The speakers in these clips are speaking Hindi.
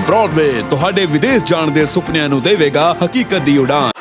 ब्रॉडवे तुहाडे विदेश जाण दे सुपनिਆਂ ਨੂੰ देवेगा हकीकत दी उड़ान।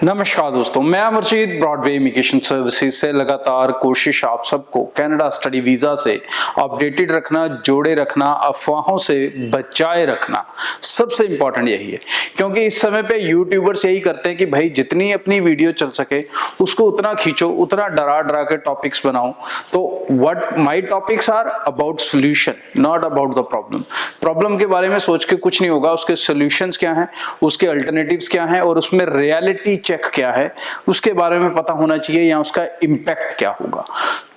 नमस्कार दोस्तों, मैं अमरजीत ब्रॉडवे इमिग्रेशन सर्विसेज से लगातार कोशिश आप सबको कनाडा स्टडी वीज़ा से अपडेटेड रखना, जोड़े रखना, अफवाहों से बचाए रखना सबसे इंपॉर्टेंट यही है। क्योंकि इस समय पे यूट्यूबर्स यही करते हैं कि भाई जितनी अपनी वीडियो चल सके उसको उतना खींचो, उतना डरा डरा के टॉपिक्स बनाओ। तो what my topics are about solution, not about the problem. Problem के बारे में सोच के कुछ नहीं होगा, उसके सोल्यूशंस क्या हैं, उसके अल्टरनेटिव्स क्या हैं और उसमें रियलिटी चेक क्या है उसके बारे में पता होना चाहिए, या उसका इंपैक्ट क्या होगा।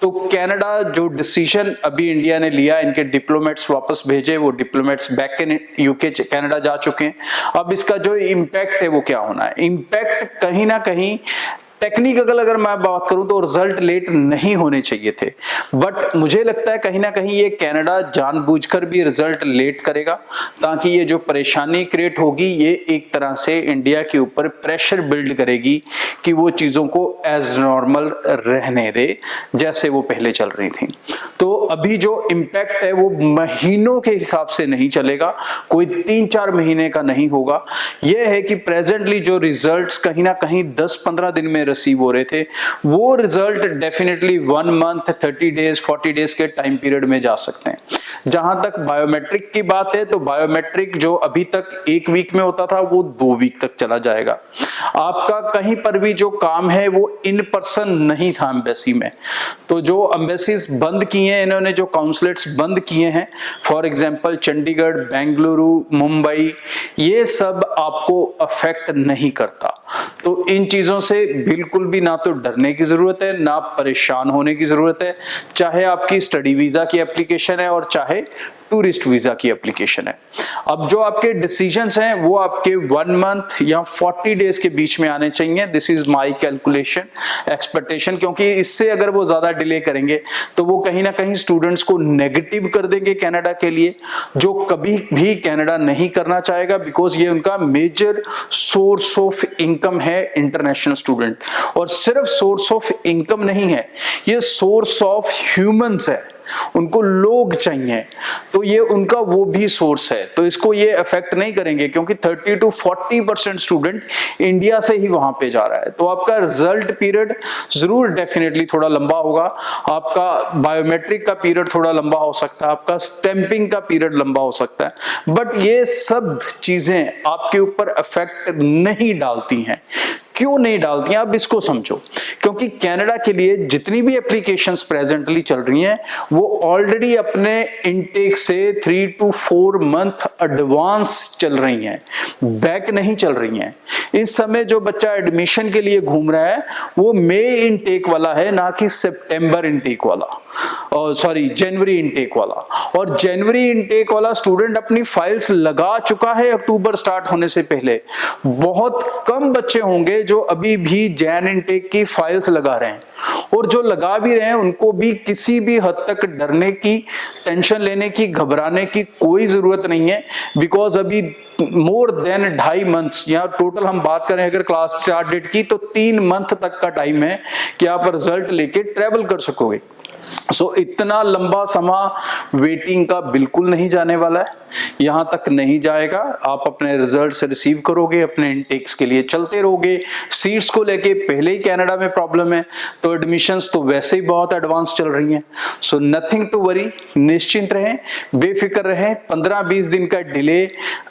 तो कनाडा जो डिसीजन अभी इंडिया ने लिया, इनके डिप्लोमेट्स वापस भेजे, वो diplomats back in UK Canada जा चुके हैं। अब इसका जो इंपैक्ट है वो क्या होना है। इंपैक्ट कहीं ना कहीं टेक्निकल अगर मैं बात करूं तो रिजल्ट लेट नहीं होने चाहिए थे, बट मुझे लगता है कहीं ना कहीं ये कनाडा जानबूझकर भी रिजल्ट लेट करेगा ताकि ये जो परेशानी क्रिएट होगी ये एक तरह से इंडिया के ऊपर प्रेशर बिल्ड करेगी कि वो चीजों को एज नॉर्मल रहने दे जैसे वो पहले चल रही थी। तो अभी जो इम्पैक्ट है वो महीनों के हिसाब से नहीं चलेगा, कोई 3-4 महीने का नहीं होगा। यह है कि प्रेजेंटली जो रिजल्ट्स कहीं ना कहीं 10-15 दिन में रिसीव हो रहे थे, वो result definitely 1 month, 30 days, 40 days के टाइम पीरियड में जा सकते हैं। जहां तक बायोमेट्रिक की बात है तो बायोमेट्रिक जो अभी तक 1 वीक में होता था वो 2 वीक तक चला जाएगा। आपका कहीं पर भी जो काम है वो इन पर्सन नहीं था एम्बेसी में। तो जो एम्बेसीज बंद किए हैं इन्होंने, जो काउंसलेट्स बंद किए हैं, फॉर एग्जांपल चंडीगढ़, बेंगलुरु, मुंबई, ये सब आपको अफेक्ट नहीं करता। तो इन चीजों से बिल्कुल भी ना तो डरने की जरूरत है, ना परेशान होने की जरूरत है। चाहे आपकी स्टडी वीजा की एप्लीकेशन है और चाहे टूरिस्ट वीजा की एप्लीकेशन है। अब जो आपके डिसीजंस हैं वो आपके 1 मंथ या 40 डेज के बीच में आने चाहिए। This is my calculation, expectation, क्योंकि इससे अगर वो ज्यादा डिले करेंगे तो वो कहीं ना कहीं स्टूडेंट्स को नेगेटिव कर देंगे कनाडा के लिए, जो कभी भी कनाडा नहीं करना चाहेगा, बिकॉज ये उनका मेजर सोर्स ऑफ इनकम है इंटरनेशनल स्टूडेंट। और सिर्फ सोर्स ऑफ इनकम नहीं है, ये सोर्स ऑफ ह्यूमंस है, उनको लोग चाहिए, तो ये उनका वो भी सोर्स है। तो इसको ये अफेक्ट नहीं करेंगे क्योंकि 30 to 40% स्टूडेंट इंडिया से ही वहां पे जा रहा है। तो आपका रिजल्ट पीरियड जरूर डेफिनेटली थोड़ा लंबा होगा, आपका बायोमेट्रिक का पीरियड थोड़ा लंबा हो सकता है, आपका स्टैंपिंग का पीरियड लंबा हो सकता है, बट ये सब चीजें आपके ऊपर अफेक्ट नहीं डालती हैं। क्यों नहीं डालती हैं, अब इसको समझो। क्योंकि कनाडा के लिए जितनी भी एप्लीकेशंस प्रेजेंटली चल रही हैं वो ऑलरेडी अपने इनटेक से 3 to 4 मंथ एडवांस चल रही हैं, बैक नहीं चल रही हैं। इस समय जो बच्चा एडमिशन के लिए घूम रहा है वो मई इनटेक वाला है, ना कि सितंबर इनटेक वाला, और सॉरी जनवरी इनटेक वाला। और जनवरी इनटेक वाला स्टूडेंट अपनी फाइल्स लगा चुका है अक्टूबर स्टार्ट होने से पहले। बहुत कम बच्चे होंगे जो अभी भी जैन इनटेक की फाइल्स लगा रहे हैं, और जो लगा भी रहे हैं उनको भी किसी भी हद तक डरने की, टेंशन लेने की, घबराने की कोई जरूरत नहीं है। बिकॉज अभी मोर देन 2.5 मंथ्स, या टोटल हम बात करें अगर क्लास स्टार्ट डेट की तो 3 मंथ तक का टाइम है कि आप रिजल्ट लेके ट्रेवल कर सकोगे। सो इतना लंबा समय वेटिंग का बिल्कुल नहीं जाने वाला है, यहां तक नहीं जाएगा। आप अपने रिजल्ट्स रिसीव करोगे, अपने इनटेक्स के लिए चलते रहोगे। सीट्स को लेके पहले ही कनाडा में प्रॉब्लम है, तो एडमिशंस तो वैसे ही बहुत एडवांस चल रही हैं। सो नथिंग टू वरी, निश्चिंत रहें, बेफिक्र रहें। 15-20 दिन का डिले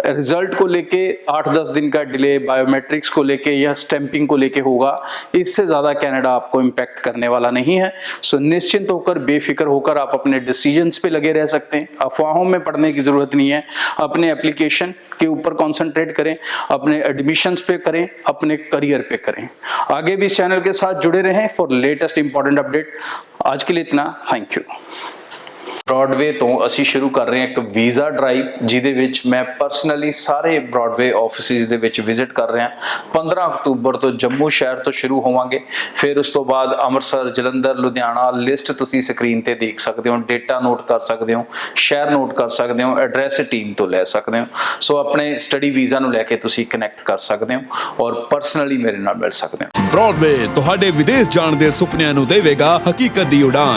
रिजल्ट को लेके, 8-10 दिन का डिले बायोमेट्रिक्स को लेके या स्टैंपिंग को लेके होगा, इससे ज्यादा कनाडा आपको इम्पैक्ट करने वाला नहीं है। सो निश्चिंत होकर, बेफिक्र होकर आप अपने डिसीजंस पे लगे रह सकते हैं। अफवाहों में पड़ने की जरूरत नहीं है। अपने एप्लीकेशन के ऊपर कंसंट्रेट करें, अपने एडमिशंस पे करें, अपने करियर पे करें। आगे भी इस चैनल के साथ जुड़े रहें फॉर लेटेस्ट इंपॉर्टेंट अपडेट। आज के लिए इतना, थैंक यू। ब्रॉडवे तो ਅਸੀਂ ਸ਼ੁਰੂ ਕਰ ਰਹੇ ਹਾਂ ਇੱਕ ਵੀਜ਼ਾ ਡਰਾਈਵ, ਜਿਹਦੇ ਵਿੱਚ ਮੈਂ ਪਰਸਨਲੀ ਸਾਰੇ ब्रॉडवे ਆਫਿਸਿਸ ਦੇ ਵਿੱਚ ਵਿਜ਼ਿਟ ਕਰ ਰਿਹਾ। 15 ਅਕਤੂਬਰ ਤੋਂ ਜੰਮੂ ਸ਼ਹਿਰ ਤੋਂ ਸ਼ੁਰੂ ਹੋਵਾਂਗੇ, ਫਿਰ ਉਸ ਤੋਂ ਬਾਅਦ ਅੰਮ੍ਰਿਤਸਰ, ਜਲੰਧਰ, ਲੁਧਿਆਣਾ, ਲਿਸਟ ਤੁਸੀਂ ਸਕਰੀਨ ਤੇ ਦੇਖ ਸਕਦੇ ਹੋ, ਡੇਟਾ ਨੋਟ ਕਰ ਸਕਦੇ ਹੋ, ਸ਼ਹਿਰ ਨੋਟ ਕਰ ਸਕਦੇ ਹੋ, ਐਡਰੈਸ ਟੀਮ ਤੋਂ ਲੈ ਸਕਦੇ ਹੋ। ਸੋ ਆਪਣੇ ਸਟੱਡੀ ਵੀਜ਼ਾ ਨੂੰ ਲੈ ਕੇ ਤੁਸੀਂ ਕਨੈਕਟ ਕਰ ਸਕਦੇ ਹੋ ਔਰ ਪਰਸਨਲੀ ਮੇਰੇ ਨਾਲ ਮਿਲ ਸਕਦੇ ਹੋ। ब्रॉडवे तुहाडे विदेश जाण दे सुपनिਆਂ ਨੂੰ देवेगा हकीकत दी उड़ान।